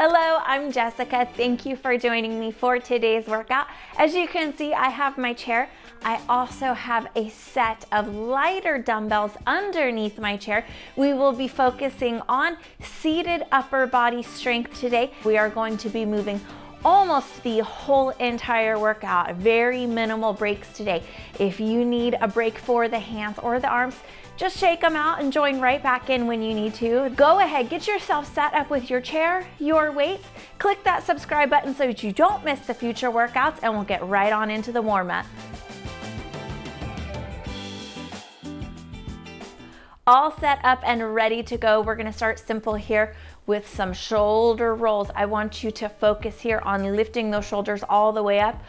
Hello, I'm Jessica. Thank you for joining me for today's workout. As you can see, I have my chair. I also have a set of lighter dumbbells underneath my chair. We will be focusing on seated upper body strength today. We are going to be moving almost the whole entire workout, very minimal breaks today. If you need a break for the hands or the arms, just shake them out and join right back in when you need to. Go ahead, get yourself set up with your chair, your weights, click that subscribe button so that you don't miss the future workouts, and we'll get right on into the warm-up. All set up and ready to go. We're gonna start simple here with some shoulder rolls. I want you to focus here on lifting those shoulders all the way up,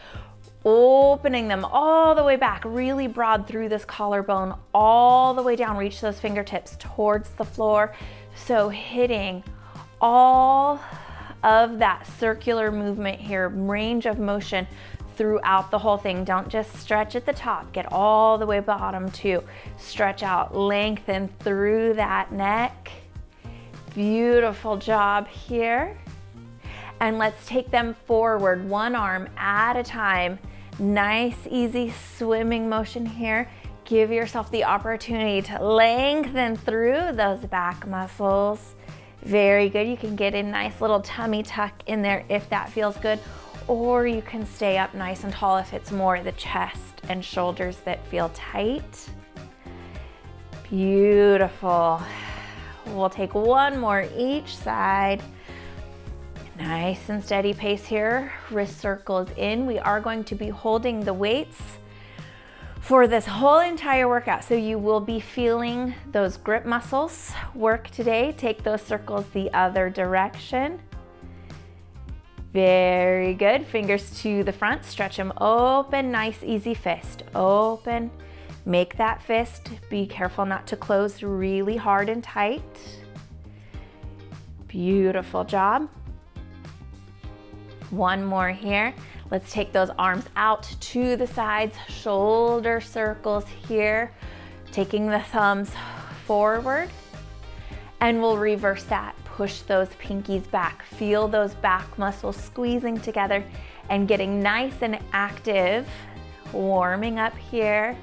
opening them all the way back, really broad through this collarbone, all the way down. Reach those fingertips towards the floor. So hitting all of that circular movement here, range of motion throughout the whole thing. Don't just stretch at the top, get all the way bottom too. Stretch out, lengthen through that neck. Beautiful job here. And let's take them forward, one arm at a time. Nice, easy swimming motion here. Give yourself the opportunity to lengthen through those back muscles. Very good. You can get a nice little tummy tuck in there if that feels good, or you can stay up nice and tall if it's more the chest and shoulders that feel tight. Beautiful. We'll take one more each side. Nice and steady pace here. Wrist circles in. We are going to be holding the weights for this whole entire workout. So you will be feeling those grip muscles work today. Take those circles the other direction. Very good. Fingers to the front. Stretch them open. Nice, easy fist. Open. Make that fist. Be careful not to close really hard and tight. Beautiful job. One more here. Let's take those arms out to the sides, shoulder circles here, taking the thumbs forward, and we'll reverse that. Push those pinkies back. Feel those back muscles squeezing together and getting nice and active. Warming up here.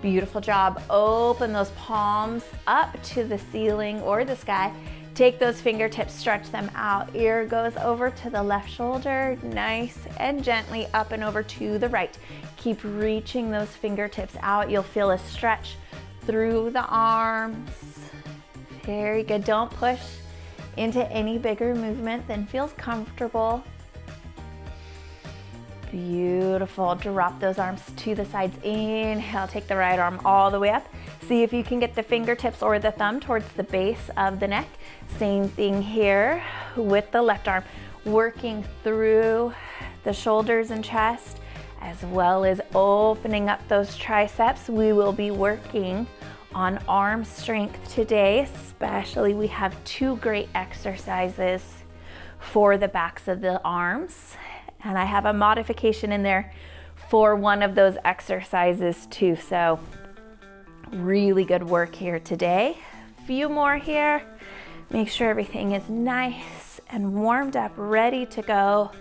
Beautiful job. Open those palms up to the ceiling or the sky. Take those fingertips, stretch them out. Ear goes over to the left shoulder, nice and gently up and over to the right. Keep reaching those fingertips out. You'll feel a stretch through the arms. Very good. Don't push into any bigger movement than feels comfortable. Beautiful. Drop those arms to the sides. Inhale, take the right arm all the way up. See if you can get the fingertips or the thumb towards the base of the neck. Same thing here with the left arm. Working through the shoulders and chest, as well as opening up those triceps. We will be working on arm strength today, especially we have two great exercises for the backs of the arms. And I have a modification in there for one of those exercises too. So really good work here today. Few more here. Make sure everything is nice and warmed up, ready to go.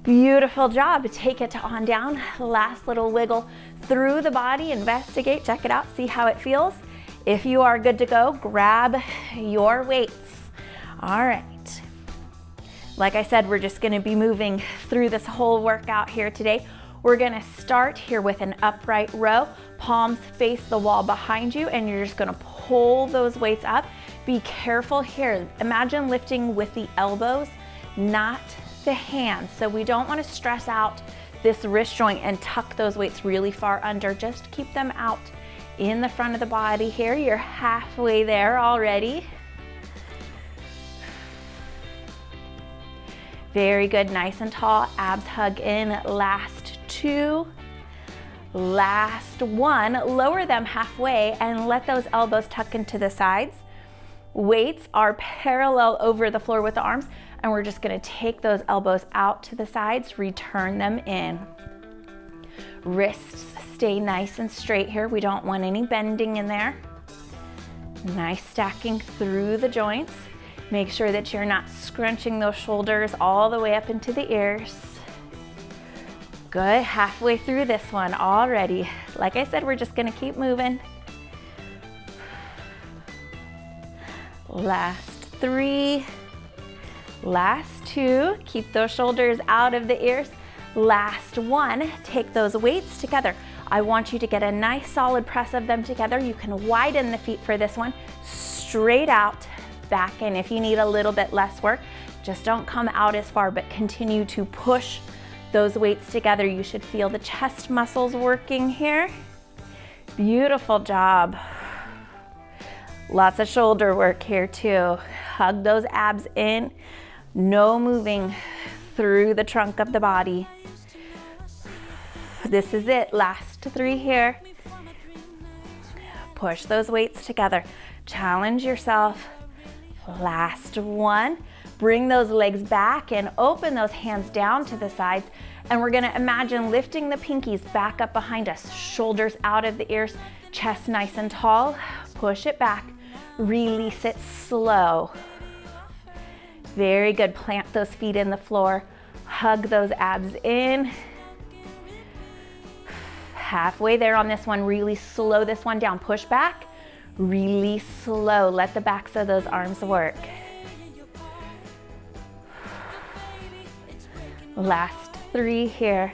Beautiful job. Take it on down. Last little wiggle through the body. Investigate, check it out, see how it feels. If you are good to go, grab your weights. All right. Like I said, we're just gonna be moving through this whole workout here today. We're gonna start here with an upright row. Palms face the wall behind you, and you're just gonna pull those weights up. Be careful here. Imagine lifting with the elbows, not the hands. So we don't wanna stress out this wrist joint and tuck those weights really far under. Just keep them out in the front of the body here. You're halfway there already. Very good, nice and tall, abs hug in. Last two, last one. Lower them halfway and let those elbows tuck into the sides. Weights are parallel over the floor with the arms, and we're just gonna take those elbows out to the sides, return them in. Wrists stay nice and straight here. We don't want any bending in there. Nice stacking through the joints. Make sure that you're not scrunching those shoulders all the way up into the ears. Good, halfway through this one already. Like I said, we're just gonna keep moving. Last 3, last 2. Keep those shoulders out of the ears. Last 1, take those weights together. I want you to get a nice solid press of them together. You can widen the feet for this one. Straight out, back in. If you need a little bit less work, just don't come out as far, but continue to push those weights together. You should feel the chest muscles working here. Beautiful job. Lots of shoulder work here too. Hug those abs in. No moving through the trunk of the body. This is it. Last 3 here. Push those weights together. Challenge yourself. Last 1. Bring those legs back and open those hands down to the sides. And we're gonna imagine lifting the pinkies back up behind us, shoulders out of the ears, chest nice and tall. Push it back, release it slow. Very good, plant those feet in the floor. Hug those abs in. Halfway there on this one, really slow this one down. Push back, release slow. Let the backs of those arms work. Last 3 here.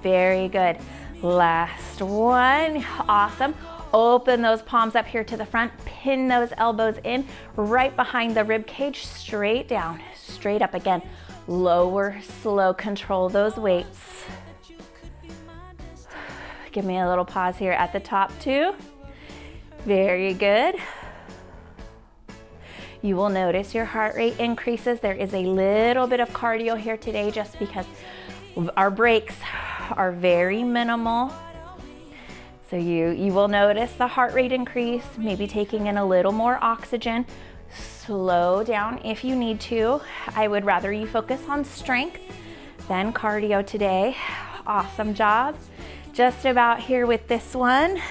Very good. Last 1. Awesome. Open those palms up here to the front. Pin those elbows in right behind the rib cage. Straight down, straight up again. Lower, slow, control those weights. Give me a little pause here at the top too. Very good. You will notice your heart rate increases. There is a little bit of cardio here today just because our breaks are very minimal. So you will notice the heart rate increase, maybe taking in a little more oxygen. Slow down if you need to. I would rather you focus on strength than cardio today. Awesome job. Just about here with this one.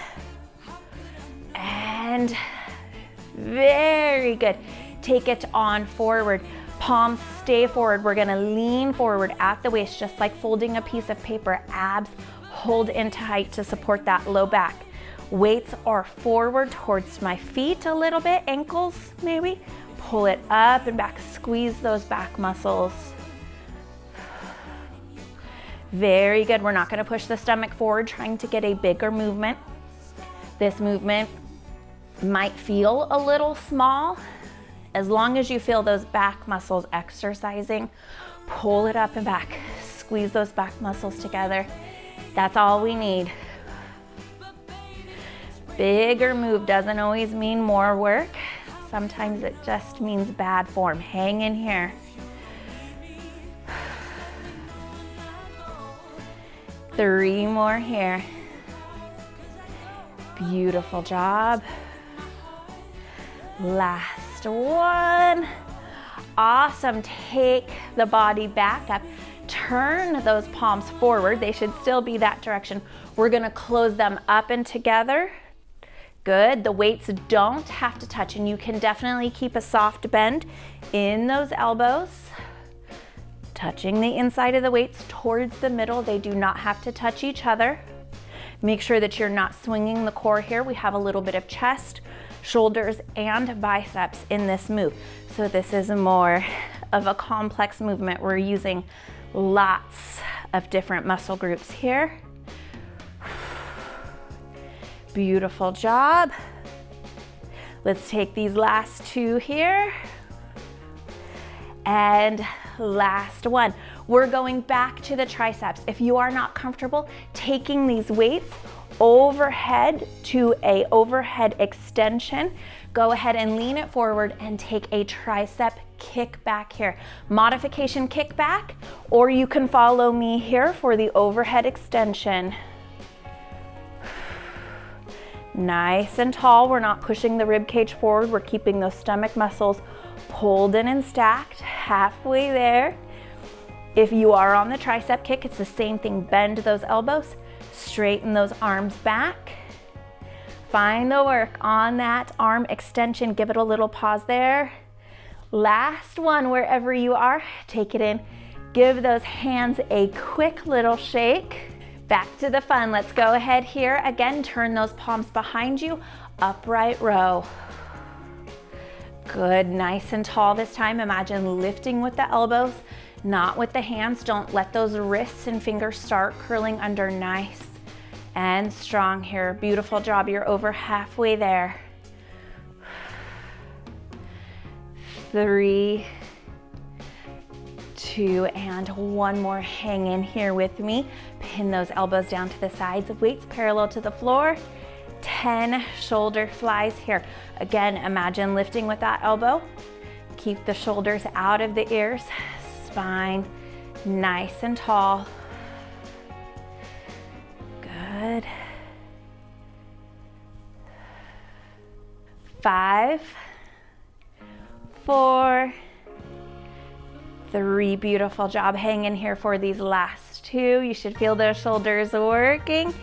And very good. Take it on forward. Palms stay forward. We're gonna lean forward at the waist, just like folding a piece of paper. Abs hold in tight to support that low back. Weights are forward towards my feet a little bit, ankles maybe. Pull it up and back, squeeze those back muscles. Very good. We're not gonna push the stomach forward, trying to get a bigger movement. This movement might feel a little small. As long as you feel those back muscles exercising, pull it up and back, squeeze those back muscles together. That's all we need. Bigger move doesn't always mean more work. Sometimes it just means bad form. Hang in here. 3 more here. Beautiful job. Last 1. Awesome. Take the body back up. Turn those palms forward. They should still be that direction. We're gonna close them up and together. Good. The weights don't have to touch, and you can definitely keep a soft bend in those elbows. Touching the inside of the weights towards the middle. They do not have to touch each other. Make sure that you're not swinging the core here. We have a little bit of chest, shoulders, and biceps in this move. So this is more of a complex movement. We're using lots of different muscle groups here. Beautiful job. Let's take these last 2 here. And last one. We're going back to the triceps. If you are not comfortable taking these weights overhead to a overhead extension, go ahead and lean it forward and take a tricep kickback here. Modification kickback, or you can follow me here for the overhead extension. Nice and tall. We're not pushing the rib cage forward. We're keeping those stomach muscles pulled in and stacked. Halfway there. If you are on the tricep kick, it's the same thing. Bend those elbows, straighten those arms back. Find the work on that arm extension. Give it a little pause there. Last one, wherever you are, take it in. Give those hands a quick little shake. Back to the fun. Let's go ahead here. Again, turn those palms behind you. Upright row. Good, nice and tall this time. Imagine lifting with the elbows, not with the hands. Don't let those wrists and fingers start curling under. Nice and strong here. Beautiful job. You're over halfway there. 3, 2, and 1 more. Hang in here with me. Pin those elbows down to the sides. Weights parallel to the floor. 10 shoulder flies here. Again, imagine lifting with that elbow. Keep the shoulders out of the ears. Spine nice and tall. Good. 5, 4, 3, beautiful job. Hang in here for these last 2. You should feel those shoulders working.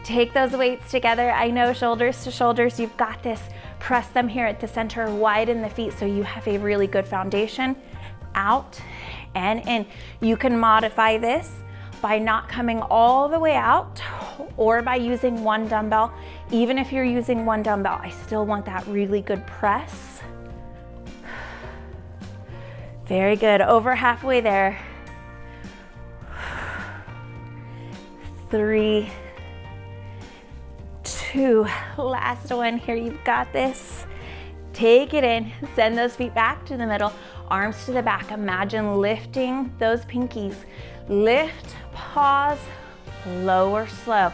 Take those weights together. I know, shoulders to shoulders, you've got this. Press them here at the center, widen the feet so you have a really good foundation. Out and in. You can modify this by not coming all the way out or by using one dumbbell. Even if you're using one dumbbell, I still want that really good press. Very good, over halfway there. 3, 2, last one here, you've got this. Take it in, send those feet back to the middle, arms to the back. Imagine lifting those pinkies. Lift, pause, lower, slow.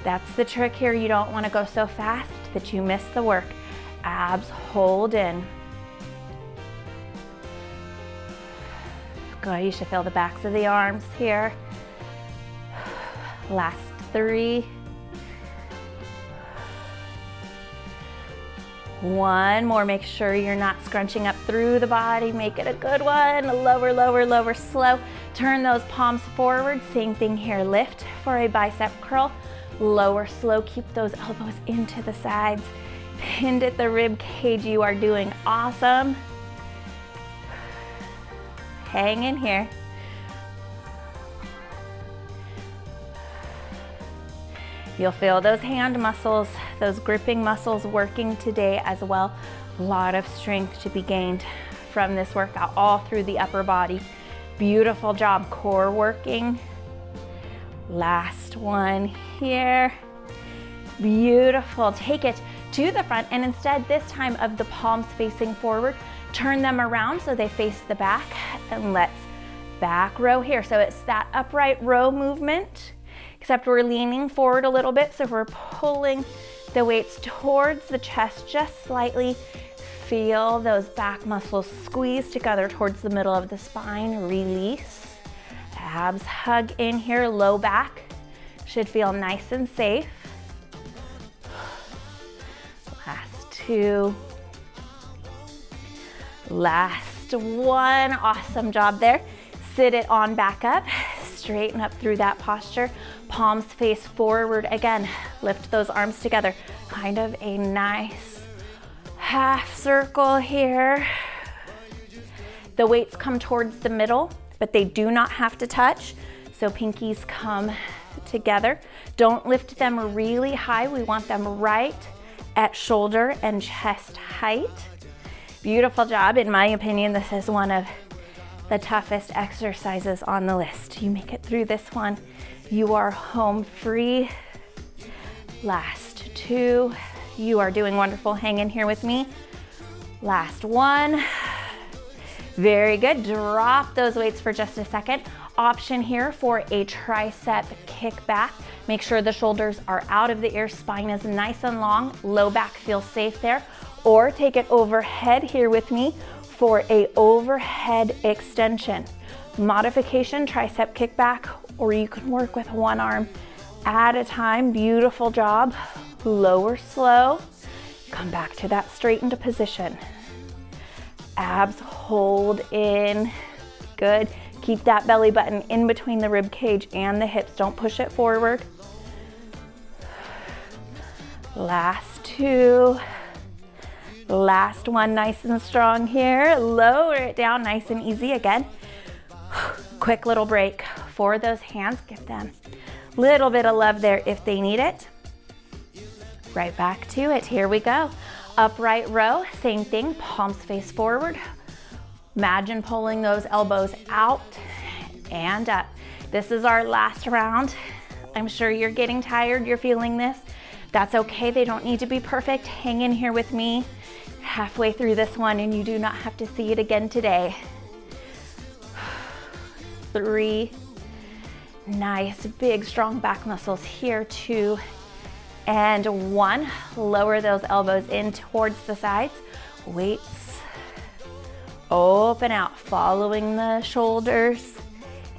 That's the trick here. You don't want to go so fast that you miss the work. Abs hold in. Good, you should feel the backs of the arms here. Last 3. 1 more. Make sure you're not scrunching up through the body. Make it a good one. Lower, lower, lower, slow. Turn those palms forward. Same thing here. Lift for a bicep curl. Lower, slow. Keep those elbows into the sides. Pinned at the rib cage. You are doing awesome. Hang in here. You'll feel those hand muscles, those gripping muscles working today as well. A lot of strength to be gained from this workout all through the upper body. Beautiful job, core working. Last one here. Beautiful. Take it to the front, and instead this time of the palms facing forward, turn them around so they face the back, and let's back row here. So it's that upright row movement, except we're leaning forward a little bit, so we're pulling the weights towards the chest just slightly. Feel those back muscles squeeze together towards the middle of the spine. Release. Abs hug in here, low back. Should feel nice and safe. Last 2. Last 1. Awesome job there. Sit it on back up. Straighten up through that posture. Palms face forward again. Lift those arms together. Kind of a nice half circle here. The weights come towards the middle, but they do not have to touch. So pinkies come together. Don't lift them really high. We want them right at shoulder and chest height. Beautiful job. In my opinion, this is one of the toughest exercises on the list. You make it through this one, you are home free. Last 2. You are doing wonderful. Hang in here with me. Last 1. Very good. Drop those weights for just a second. Option here for a tricep kickback. Make sure the shoulders are out of the ear, spine is nice and long, low back feels safe there. Or take it overhead here with me for a overhead extension. Modification, tricep kickback, or you can work with one arm at a time. Beautiful job. Lower slow. Come back to that straightened position. Abs hold in. Good. Keep that belly button in between the rib cage and the hips. Don't push it forward. Last two. Last one, nice and strong here. Lower it down, nice and easy again. Quick little break for those hands. Give them a little bit of love there if they need it. Right back to it. Here we go. Upright row, same thing, palms face forward. Imagine pulling those elbows out and up. This is our last round. I'm sure you're getting tired, you're feeling this. That's okay, they don't need to be perfect. Hang in here with me halfway through this one and you do not have to see it again today. 3, nice big strong back muscles here. 2 and 1, lower those elbows in towards the sides. Weights, open out, following the shoulders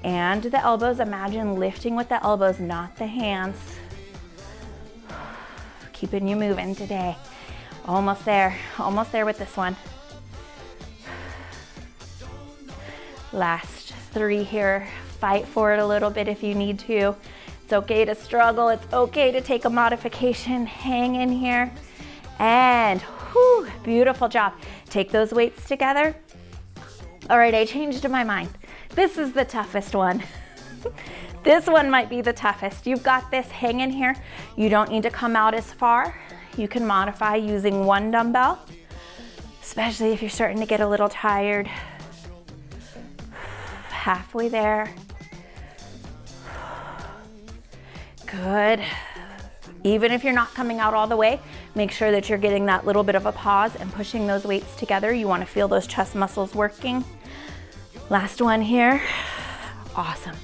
and the elbows. Imagine lifting with the elbows, not the hands. Keeping you moving today. Almost there with this one. Last 3 here. Fight for it a little bit if you need to. It's okay to struggle. It's okay to take a modification. Hang in here. And whew, beautiful job. Take those weights together. All right, I changed my mind. This is the toughest one. This one might be the toughest. You've got this, hang in here. You don't need to come out as far. You can modify using 1 dumbbell, especially if you're starting to get a little tired. Halfway there. Good. Even if you're not coming out all the way, make sure that you're getting that little bit of a pause and pushing those weights together. You want to feel those chest muscles working. Last one here. Awesome.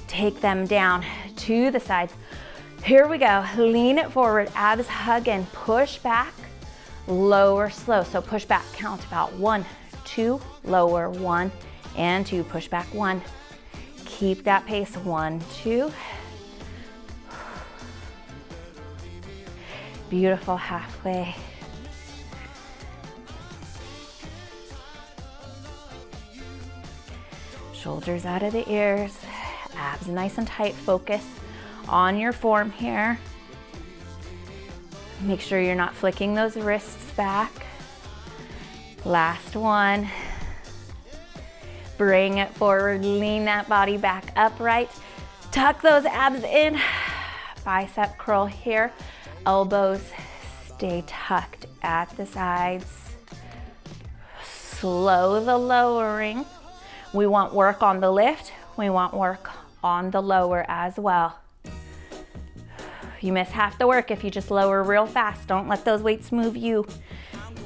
Take them down to the sides. Here we go. Lean it forward, abs hug in, push back, lower slow. So push back, count about 1, 2, lower 1 and 2, push back 1. Keep that pace, 1, 2. Beautiful, halfway. Shoulders out of the ears, abs nice and tight, focus on your form here. Make sure you're not flicking those wrists back. Last one. Bring it forward, lean that body back upright. Tuck those abs in. Bicep curl here. Elbows stay tucked at the sides. Slow the lowering. We want work on the lift. We want work on the lower as well. You miss half the work if you just lower real fast. Don't let those weights move you.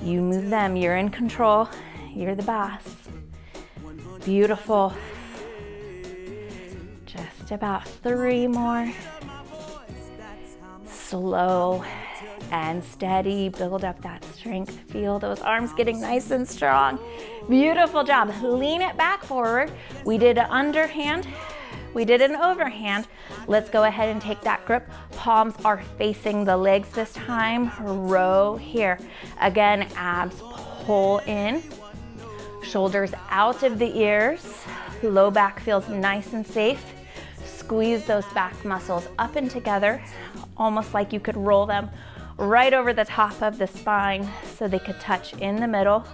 You move them. You're in control. You're the boss. Beautiful. Just about 3 more. Slow and steady. Build up that strength. Feel those arms getting nice and strong. Beautiful job. Lean it back forward. We did an underhand. We did an overhand. Let's go ahead and take that grip. Palms are facing the legs this time. Row here. Again, abs pull in. Shoulders out of the ears. Low back feels nice and safe. Squeeze those back muscles up and together, almost like you could roll them right over the top of the spine so they could touch in the middle.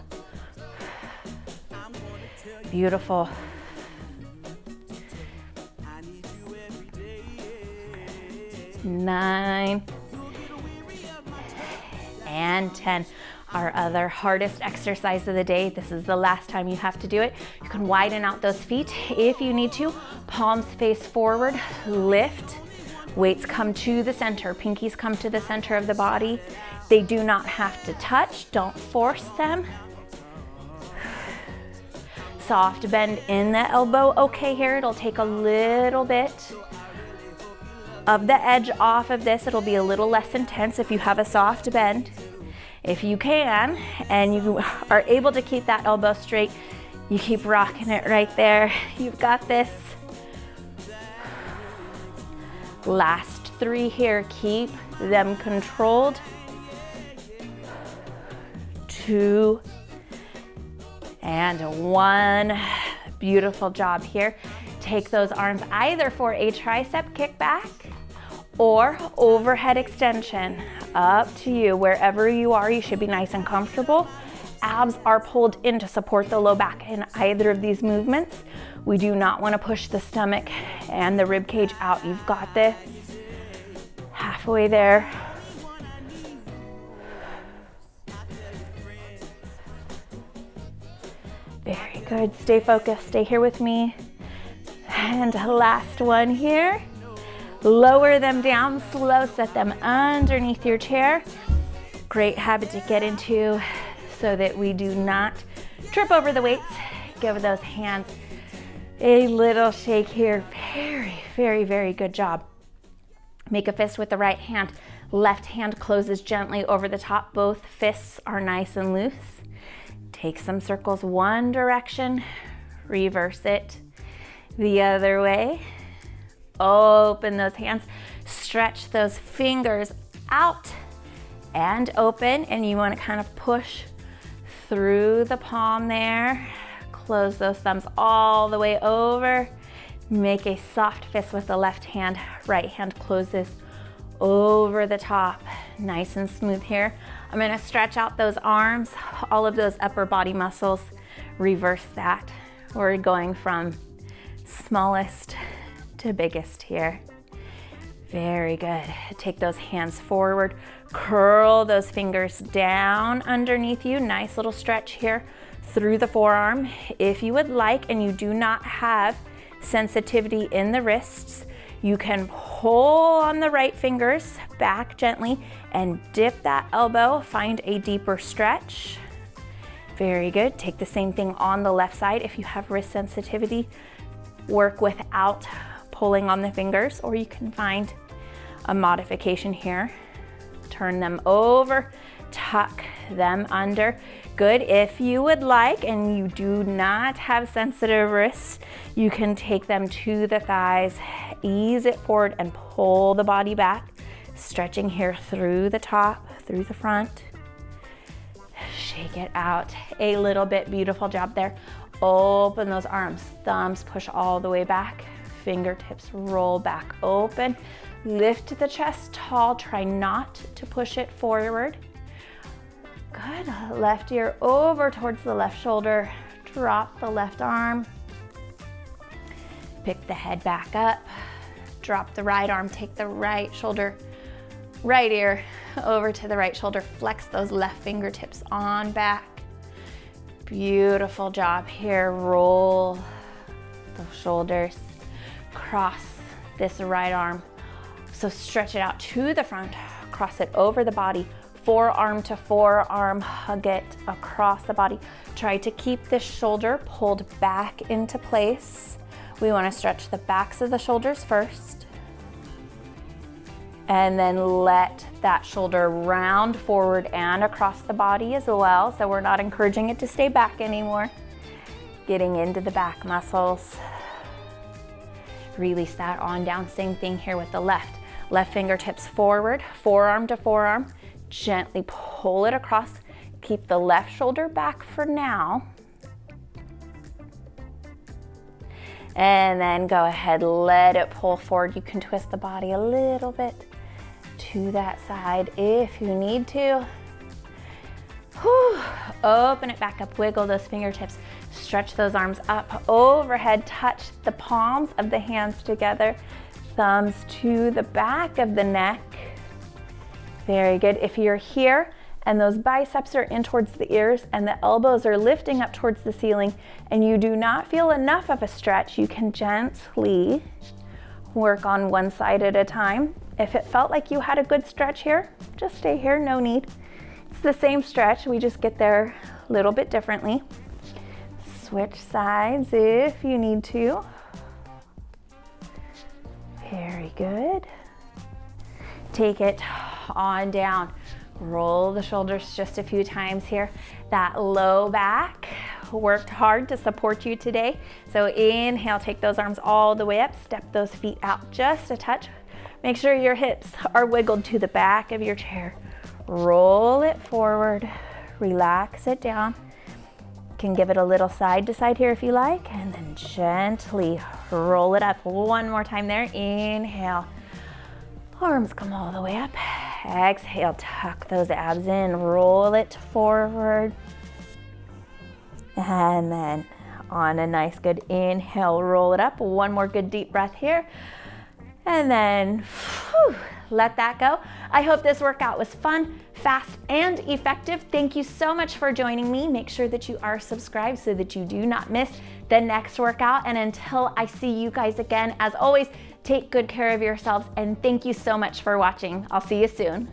Beautiful. Nine and 10. Our other hardest exercise of the day. This is the last time you have to do it. You can widen out those feet if you need to. Palms face forward, lift. Weights come to the center. Pinkies come to the center of the body. They do not have to touch. Don't force them. Soft bend in the elbow. Okay, here it'll take a little bit of the edge off of this. It'll be a little less intense if you have a soft bend. If you can, and you are able to keep that elbow straight, you keep rocking it right there. You've got this. Last 3 here. Keep them controlled. 2 and 1. Beautiful job here. Take those arms either for a tricep kickback or overhead extension. Up to you. Wherever you are, you should be nice and comfortable. Abs are pulled in to support the low back in either of these movements. We do not want to push the stomach and the rib cage out. You've got this. Halfway there. Very good. Stay focused. Stay here with me. And last one here. Lower them down, slow set them underneath your chair. Great habit to get into so that we do not trip over the weights. Give those hands a little shake here. Very, very, very good job. Make a fist with the right hand. Left hand closes gently over the top. Both fists are nice and loose. Take some circles one direction, reverse it the other way. Open those hands, stretch those fingers out and open, and you want to kind of push through the palm there. Close those thumbs all the way over. Make a soft fist with the left hand. Right hand closes over the top. Nice and smooth here. I'm going to stretch out those arms, all of those upper body muscles. Reverse that. We're going from smallest to biggest here. Very good. Take those hands forward. Curl those fingers down underneath you. Nice little stretch here through the forearm. If you would like, and you do not have sensitivity in the wrists, you can pull on the right fingers back gently and dip that elbow. Find a deeper stretch. Very good. Take the same thing on the left side. If you have wrist sensitivity, work without pulling on the fingers, or you can find a modification here. Turn them over, tuck them under. Good. If you would like, and you do not have sensitive wrists, you can take them to the thighs, ease it forward and pull the body back. Stretching here through the top, through the front. Shake it out a little bit. Beautiful job there. Open those arms. Thumbs push all the way back. Fingertips roll back open. Lift the chest tall. Try not to push it forward. Good. Left ear over towards the left shoulder. Drop the left arm. Pick the head back up. Drop the right arm. Take the right shoulder, right ear over to the right shoulder. Flex those left fingertips on back. Beautiful job here. Roll those shoulders. Cross this right arm. So stretch it out to the front. Cross it over the body. Forearm to forearm. Hug it across the body. Try to keep this shoulder pulled back into place. We want to stretch the backs of the shoulders first. And then let that shoulder round forward and across the body as well. So we're not encouraging it to stay back anymore. Getting into the back muscles. Release that on down. Same thing here with the left. Left fingertips forward, forearm to forearm. Gently pull it across. Keep the left shoulder back for now. And then go ahead, let it pull forward. You can twist the body a little bit to that side if you need to. Whew. Open it back up, wiggle those fingertips, stretch those arms up overhead, touch the palms of the hands together, thumbs to the back of the neck. Very good. If you're here and those biceps are in towards the ears and the elbows are lifting up towards the ceiling and you do not feel enough of a stretch, you can gently work on one side at a time. If it felt like you had a good stretch here, just stay here, no need. It's the same stretch, we just get there a little bit differently. Switch sides if you need to. Very good. Take it on down. Roll the shoulders just a few times here. That low back worked hard to support you today. So inhale, take those arms all the way up, step those feet out just a touch. Make sure your hips are wiggled to the back of your chair. Roll it forward, relax it down. You can give it a little side to side here if you like, and then gently roll it up. One more time there, inhale. Arms come all the way up. Exhale, tuck those abs in, roll it forward. And then on a nice good inhale, roll it up. One more good deep breath here. And then let that go. I hope this workout was fun, fast, and effective. Thank you so much for joining me. Make sure that you are subscribed so that you do not miss the next workout. And until I see you guys again, as always, take good care of yourselves, and thank you so much for watching. I'll see you soon.